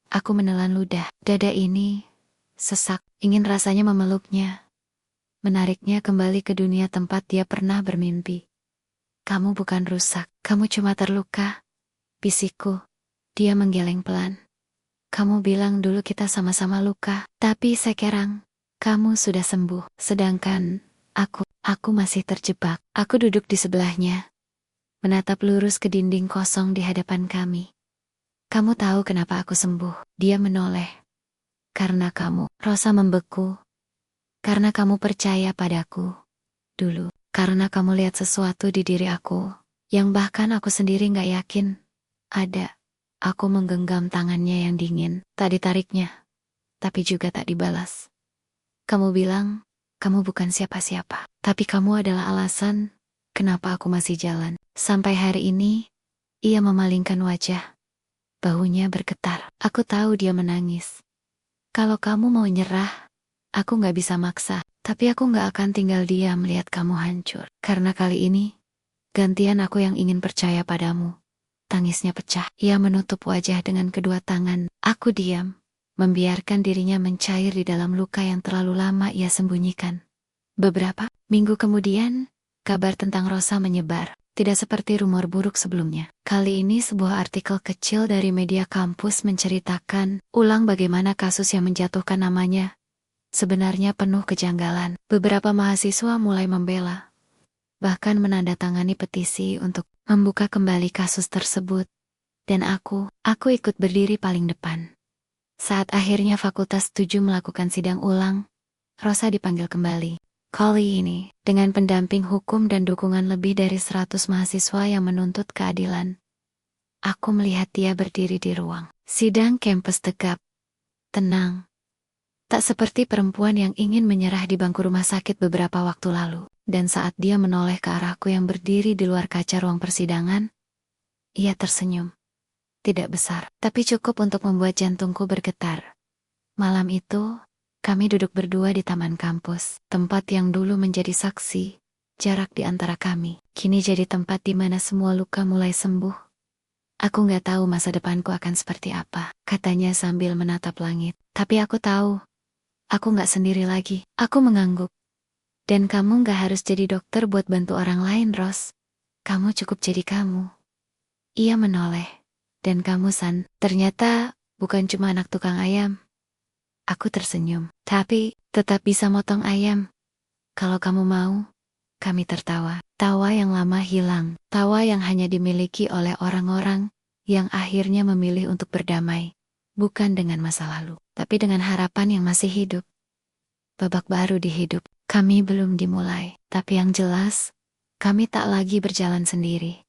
Aku menelan ludah. Dada ini sesak, ingin rasanya memeluknya. Menariknya kembali ke dunia tempat dia pernah bermimpi. Kamu bukan rusak, kamu cuma terluka. Bisikku. Dia menggeleng pelan. Kamu bilang dulu kita sama-sama luka, tapi sekarang, kamu sudah sembuh. Sedangkan, aku masih terjebak. Aku duduk di sebelahnya, menatap lurus ke dinding kosong di hadapan kami. Kamu tahu kenapa aku sembuh? Dia menoleh. Karena kamu, Rosa membeku. Karena kamu percaya padaku. Dulu, karena kamu lihat sesuatu di diri aku, yang bahkan aku sendiri gak yakin ada. Aku menggenggam tangannya yang dingin, tak ditariknya, tapi juga tak dibalas. Kamu bilang, kamu bukan siapa-siapa, tapi kamu adalah alasan kenapa aku masih jalan. Sampai hari ini, ia memalingkan wajah. Bahunya bergetar. Aku tahu dia menangis. Kalau kamu mau nyerah, aku gak bisa maksa, tapi aku gak akan tinggal diam melihat kamu hancur. Karena kali ini, gantian aku yang ingin percaya padamu. Tangisnya pecah. Ia menutup wajah dengan kedua tangan. Aku diam, membiarkan dirinya mencair di dalam luka yang terlalu lama ia sembunyikan. Beberapa minggu kemudian, kabar tentang Rosa menyebar. Tidak seperti rumor buruk sebelumnya. Kali ini sebuah artikel kecil dari media kampus menceritakan ulang bagaimana kasus yang menjatuhkan namanya sebenarnya penuh kejanggalan. Beberapa mahasiswa mulai membela, bahkan menandatangani petisi untuk membuka kembali kasus tersebut. Dan aku ikut berdiri paling depan. Saat akhirnya fakultas setuju melakukan sidang ulang, Rosa dipanggil kembali. Kali ini, dengan pendamping hukum dan dukungan lebih dari 100 mahasiswa yang menuntut keadilan. Aku melihat dia berdiri di ruang sidang kampus tegap, tenang. Tak seperti perempuan yang ingin menyerah di bangku rumah sakit beberapa waktu lalu. Dan saat dia menoleh ke arahku yang berdiri di luar kaca ruang persidangan, ia tersenyum. Tidak besar, tapi cukup untuk membuat jantungku bergetar. Malam itu, kami duduk berdua di taman kampus, tempat yang dulu menjadi saksi. Jarak di antara kami, kini jadi tempat di mana semua luka mulai sembuh. Aku nggak tahu masa depanku akan seperti apa, katanya sambil menatap langit. Tapi aku tahu, aku nggak sendiri lagi. Aku mengangguk. Dan kamu nggak harus jadi dokter buat bantu orang lain, Ros. Kamu cukup jadi kamu. Ia menoleh. Dan kamu, San, ternyata bukan cuma anak tukang ayam. Aku tersenyum. Tapi, tetap bisa motong ayam. Kalau kamu mau. Kami tertawa. Tawa yang lama hilang. Tawa yang hanya dimiliki oleh orang-orang yang akhirnya memilih untuk berdamai. Bukan dengan masa lalu, tapi dengan harapan yang masih hidup. Babak baru di hidup. Kami belum dimulai, tapi yang jelas, kami tak lagi berjalan sendiri.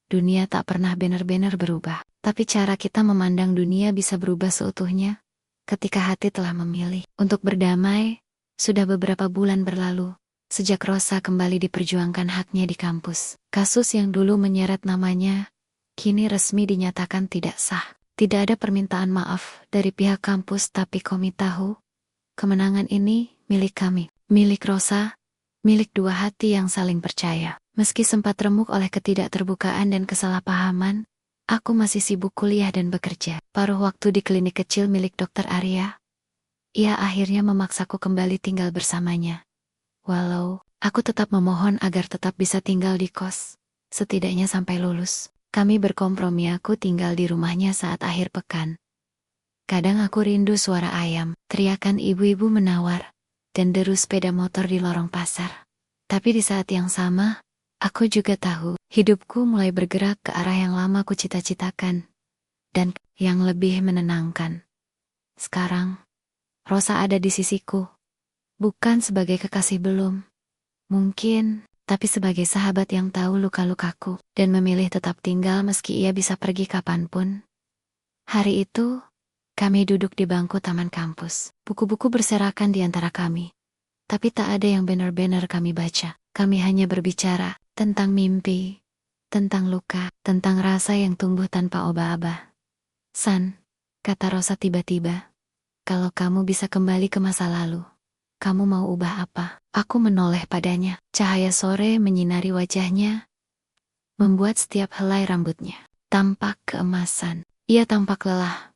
Dunia tak pernah benar-benar berubah, tapi cara kita memandang dunia bisa berubah seutuhnya. Ketika hati telah memilih untuk berdamai, sudah beberapa bulan berlalu, sejak Rosa kembali diperjuangkan haknya di kampus. Kasus yang dulu menyeret namanya, kini resmi dinyatakan tidak sah. Tidak ada permintaan maaf dari pihak kampus, tapi kami tahu, kemenangan ini milik kami. Milik Rosa, milik dua hati yang saling percaya. Meski sempat remuk oleh ketidakterbukaan dan kesalahpahaman, aku masih sibuk kuliah dan bekerja. Paruh waktu di klinik kecil milik Dokter Arya, ia akhirnya memaksaku kembali tinggal bersamanya. Walau, aku tetap memohon agar tetap bisa tinggal di kos, setidaknya sampai lulus. Kami berkompromi, aku tinggal di rumahnya saat akhir pekan. Kadang aku rindu suara ayam, teriakan ibu-ibu menawar, dan deru sepeda motor di lorong pasar. Tapi di saat yang sama, aku juga tahu, hidupku mulai bergerak ke arah yang lama ku cita-citakan. Dan yang lebih menenangkan. Sekarang, Rosa ada di sisiku. Bukan sebagai kekasih belum. Mungkin, tapi sebagai sahabat yang tahu luka-lukaku, dan memilih tetap tinggal meski ia bisa pergi kapanpun. Hari itu, kami duduk di bangku taman kampus. Buku-buku berserakan di antara kami. Tapi tak ada yang benar-benar kami baca. Kami hanya berbicara tentang mimpi, tentang luka, tentang rasa yang tumbuh tanpa oba-oba. San, kata Rosa tiba-tiba, kalau kamu bisa kembali ke masa lalu, kamu mau ubah apa? Aku menoleh padanya. Cahaya sore menyinari wajahnya, membuat setiap helai rambutnya tampak keemasan. Ia tampak lelah,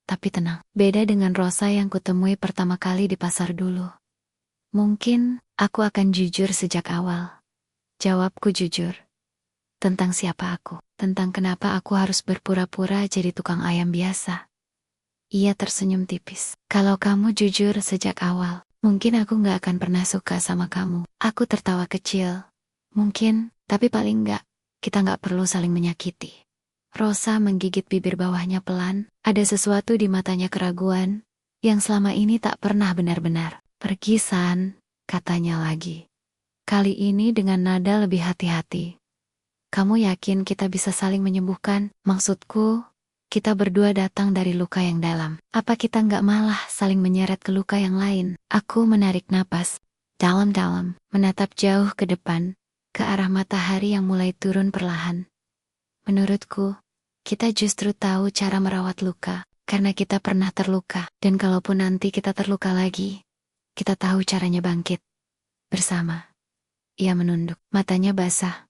tapi tenang. Beda dengan Rosa yang kutemui pertama kali di pasar dulu. Mungkin, aku akan jujur sejak awal. Jawabku jujur. Tentang siapa aku. Tentang kenapa aku harus berpura-pura jadi tukang ayam biasa. Ia tersenyum tipis. Kalau kamu jujur sejak awal, mungkin aku gak akan pernah suka sama kamu. Aku tertawa kecil. Mungkin, tapi paling gak, kita gak perlu saling menyakiti. Rosa menggigit bibir bawahnya pelan. Ada sesuatu di matanya, keraguan yang selama ini tak pernah benar-benar. Pergi, San, katanya lagi. Kali ini dengan nada lebih hati-hati. Kamu yakin kita bisa saling menyembuhkan? Maksudku, kita berdua datang dari luka yang dalam. Apa kita nggak malah saling menyeret ke luka yang lain? Aku menarik napas dalam-dalam, menatap jauh ke depan, ke arah matahari yang mulai turun perlahan. Menurutku, kita justru tahu cara merawat luka, karena kita pernah terluka. Dan kalaupun nanti kita terluka lagi, kita tahu caranya bangkit. Bersama. Ia menunduk, matanya basah.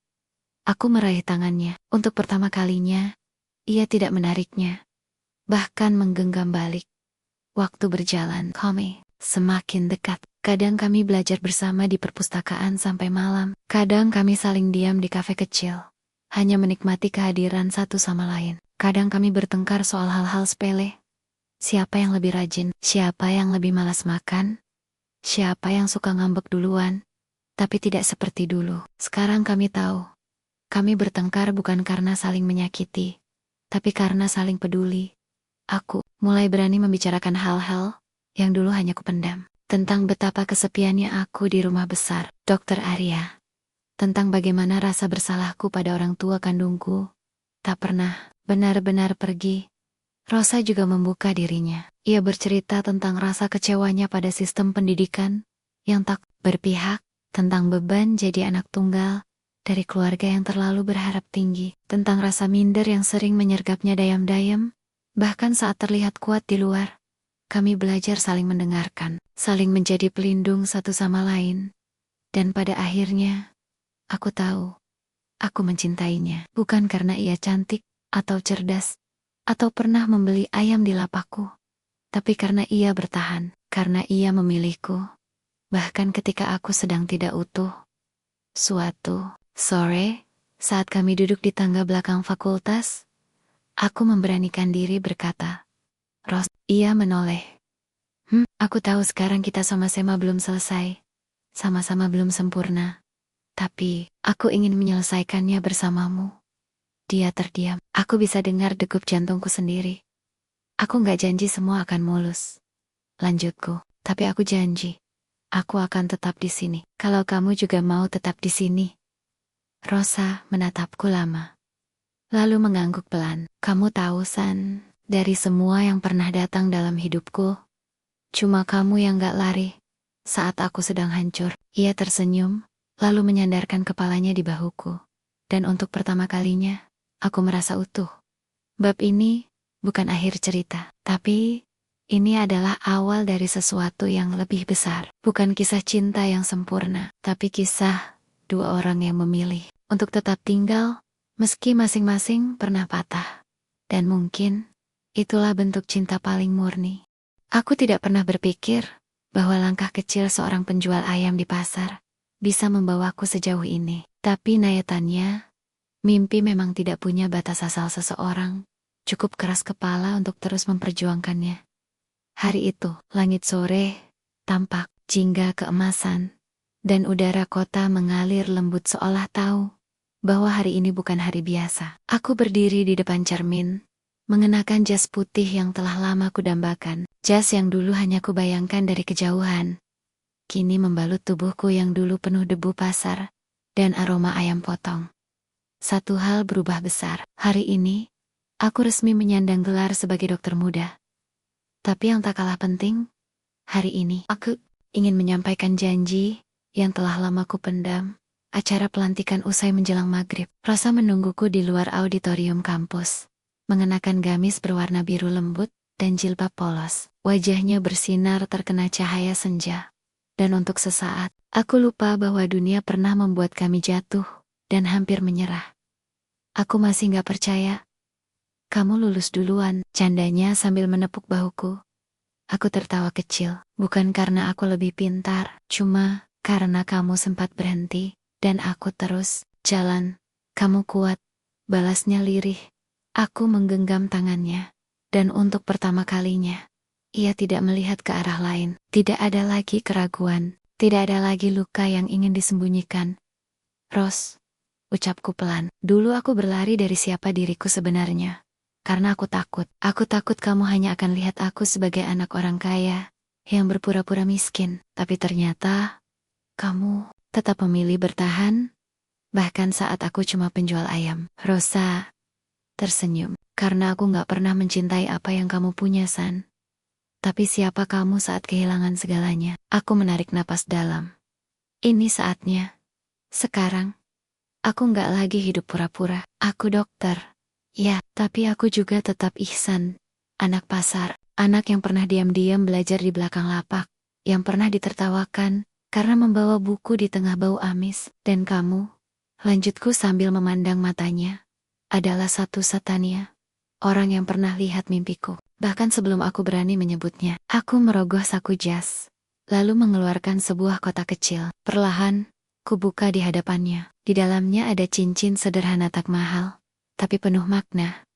Aku meraih tangannya. Untuk pertama kalinya, ia tidak menariknya. Bahkan menggenggam balik. Waktu berjalan, kami semakin dekat. Kadang kami belajar bersama di perpustakaan sampai malam. Kadang kami saling diam di kafe kecil. Hanya menikmati kehadiran satu sama lain. Kadang kami bertengkar soal hal-hal sepele. Siapa yang lebih rajin? Siapa yang lebih malas makan? Siapa yang suka ngambek duluan? Tapi tidak seperti dulu. Sekarang kami tahu. Kami bertengkar bukan karena saling menyakiti, Tapi karena saling peduli, aku mulai berani membicarakan hal-hal yang dulu hanya kupendam. Tentang betapa kesepiannya aku di rumah besar, Dokter Arya. Tentang bagaimana rasa bersalahku pada orang tua kandungku tak pernah benar-benar pergi. Rosa juga membuka dirinya. Ia bercerita tentang rasa kecewanya pada sistem pendidikan yang tak berpihak, tentang beban jadi anak tunggal dari keluarga yang terlalu berharap tinggi, tentang rasa minder yang sering menyergapnya dayam-dayam, bahkan saat terlihat kuat di luar. Kami belajar saling mendengarkan, saling menjadi pelindung satu sama lain. Dan pada akhirnya, aku tahu, aku mencintainya. Bukan karena ia cantik, atau cerdas, atau pernah membeli ayam di lapakku. Tapi karena ia bertahan, karena ia memilihku. Bahkan ketika aku sedang tidak utuh. Suatu sore, saat kami duduk di tangga belakang fakultas, aku memberanikan diri berkata, "Ros," ia menoleh. Aku tahu sekarang kita sama-sama belum selesai. Sama-sama belum sempurna. Tapi, aku ingin menyelesaikannya bersamamu. Dia terdiam. Aku bisa dengar degup jantungku sendiri. Aku nggak janji semua akan mulus. Lanjutku, tapi aku janji. Aku akan tetap di sini. Kalau kamu juga mau tetap di sini. Rosa menatapku lama. Lalu mengangguk pelan. Kamu tahu, San, dari semua yang pernah datang dalam hidupku, cuma kamu yang nggak lari. Saat aku sedang hancur, ia tersenyum, lalu menyandarkan kepalanya di bahuku. Dan untuk pertama kalinya, aku merasa utuh. Bab ini bukan akhir cerita, tapi ini adalah awal dari sesuatu yang lebih besar. Bukan kisah cinta yang sempurna, tapi kisah dua orang yang memilih untuk tetap tinggal, meski masing-masing pernah patah. Dan mungkin itulah bentuk cinta paling murni. Aku tidak pernah berpikir bahwa langkah kecil seorang penjual ayam di pasar bisa membawaku sejauh ini. Tapi nayatannya, mimpi memang tidak punya batas asal seseorang cukup keras kepala untuk terus memperjuangkannya. Hari itu, langit sore tampak jingga keemasan, dan udara kota mengalir lembut seolah tahu bahwa hari ini bukan hari biasa. Aku berdiri di depan cermin, mengenakan jas putih yang telah lama kudambakan. Jas yang dulu hanya kubayangkan dari kejauhan, kini membalut tubuhku yang dulu penuh debu pasar dan aroma ayam potong. Satu hal berubah besar. Hari ini, aku resmi menyandang gelar sebagai dokter muda. Tapi yang tak kalah penting, hari ini aku ingin menyampaikan janji yang telah lama kupendam. Acara pelantikan usai menjelang maghrib. Rosa menungguku di luar auditorium kampus, mengenakan gamis berwarna biru lembut dan jilbab polos. Wajahnya bersinar terkena cahaya senja. Dan untuk sesaat, aku lupa bahwa dunia pernah membuat kami jatuh dan hampir menyerah. Aku masih gak percaya. Kamu lulus duluan, candanya sambil menepuk bahuku. Aku tertawa kecil, bukan karena aku lebih pintar, cuma karena kamu sempat berhenti, dan aku terus jalan. Kamu kuat, balasnya lirih. Aku menggenggam tangannya. Dan untuk pertama kalinya, ia tidak melihat ke arah lain. Tidak ada lagi keraguan. Tidak ada lagi luka yang ingin disembunyikan. Ros, ucapku pelan. Dulu aku berlari dari siapa diriku sebenarnya. Karena aku takut. Aku takut kamu hanya akan lihat aku sebagai anak orang kaya yang berpura-pura miskin. Tapi ternyata, kamu tetap memilih bertahan. Bahkan saat aku cuma penjual ayam. Rosa tersenyum. Karena aku gak pernah mencintai apa yang kamu punya, San. Tapi siapa kamu saat kehilangan segalanya? Aku menarik napas dalam. Ini saatnya. Sekarang. Aku gak lagi hidup pura-pura. Aku dokter. Ya, tapi aku juga tetap Ihsan. Anak pasar. Anak yang pernah diam-diam belajar di belakang lapak. Yang pernah ditertawakan karena membawa buku di tengah bau amis. Dan kamu, lanjutku sambil memandang matanya, adalah satu-satunya orang yang pernah lihat mimpiku. Bahkan sebelum aku berani menyebutnya, aku merogoh saku jas, lalu mengeluarkan sebuah kotak kecil. Perlahan, kubuka di hadapannya. Di dalamnya ada cincin sederhana tak mahal, tapi penuh makna.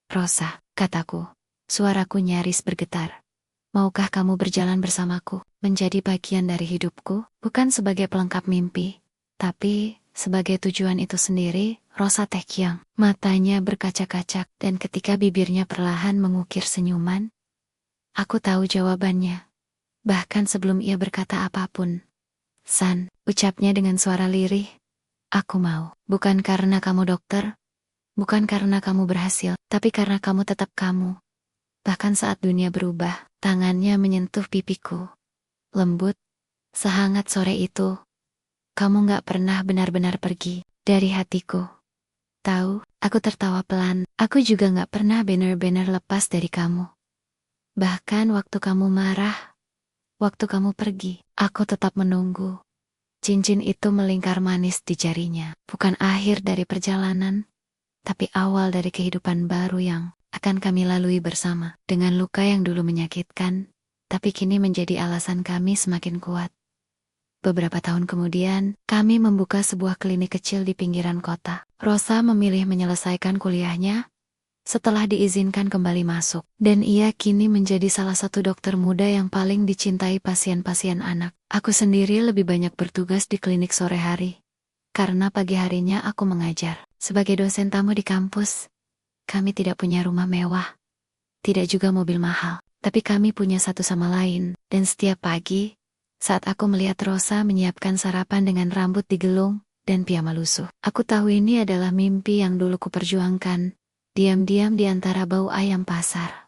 Rosa, kataku. Suaraku nyaris bergetar. Maukah kamu berjalan bersamaku, menjadi bagian dari hidupku, bukan sebagai pelengkap mimpi, tapi sebagai tujuan itu sendiri? Rosa Taecyeong. Matanya berkaca-kaca dan ketika bibirnya perlahan mengukir senyuman, aku tahu jawabannya. Bahkan sebelum ia berkata apapun. San, ucapnya dengan suara lirih. Aku mau. Bukan karena kamu dokter, bukan karena kamu berhasil, tapi karena kamu tetap kamu. Bahkan saat dunia berubah, tangannya menyentuh pipiku. Lembut, sehangat sore itu. Kamu gak pernah benar-benar pergi dari hatiku. Tahu, aku tertawa pelan. Aku juga gak pernah benar-benar lepas dari kamu. Bahkan waktu kamu marah, waktu kamu pergi, aku tetap menunggu. Cincin itu melingkar manis di jarinya. Bukan akhir dari perjalanan, tapi awal dari kehidupan baru yang akan kami lalui bersama. Dengan luka yang dulu menyakitkan, tapi kini menjadi alasan kami semakin kuat. Beberapa tahun kemudian, kami membuka sebuah klinik kecil di pinggiran kota. Rosa memilih menyelesaikan kuliahnya setelah diizinkan kembali masuk. Dan ia kini menjadi salah satu dokter muda yang paling dicintai pasien-pasien anak. Aku sendiri lebih banyak bertugas di klinik sore hari. Karena pagi harinya aku mengajar. Sebagai dosen tamu di kampus, kami tidak punya rumah mewah. Tidak juga mobil mahal. Tapi kami punya satu sama lain. Dan setiap pagi, saat aku melihat Rosa menyiapkan sarapan dengan rambut digelung dan piyama lusuh, aku tahu ini adalah mimpi yang dulu kuperjuangkan. Diam-diam di antara bau ayam pasar.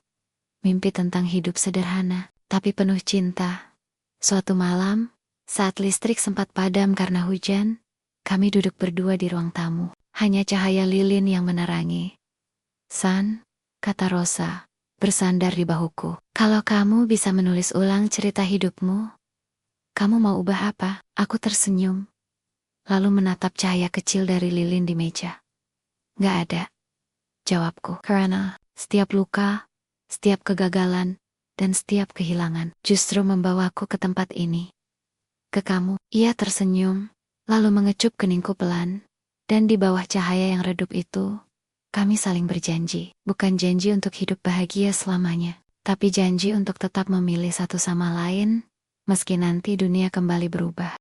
Mimpi tentang hidup sederhana, tapi penuh cinta. Suatu malam, saat listrik sempat padam karena hujan, kami duduk berdua di ruang tamu. Hanya cahaya lilin yang menerangi. San, kata Rosa, bersandar di bahuku. Kalau kamu bisa menulis ulang cerita hidupmu, kamu mau ubah apa? Aku tersenyum, lalu menatap cahaya kecil dari lilin di meja. Gak ada. Jawabku, karena setiap luka, setiap kegagalan, dan setiap kehilangan justru membawaku ke tempat ini. Ke kamu. Ia tersenyum, lalu mengecup keningku pelan, dan di bawah cahaya yang redup itu, kami saling berjanji. Bukan janji untuk hidup bahagia selamanya, tapi janji untuk tetap memilih satu sama lain, meski nanti dunia kembali berubah.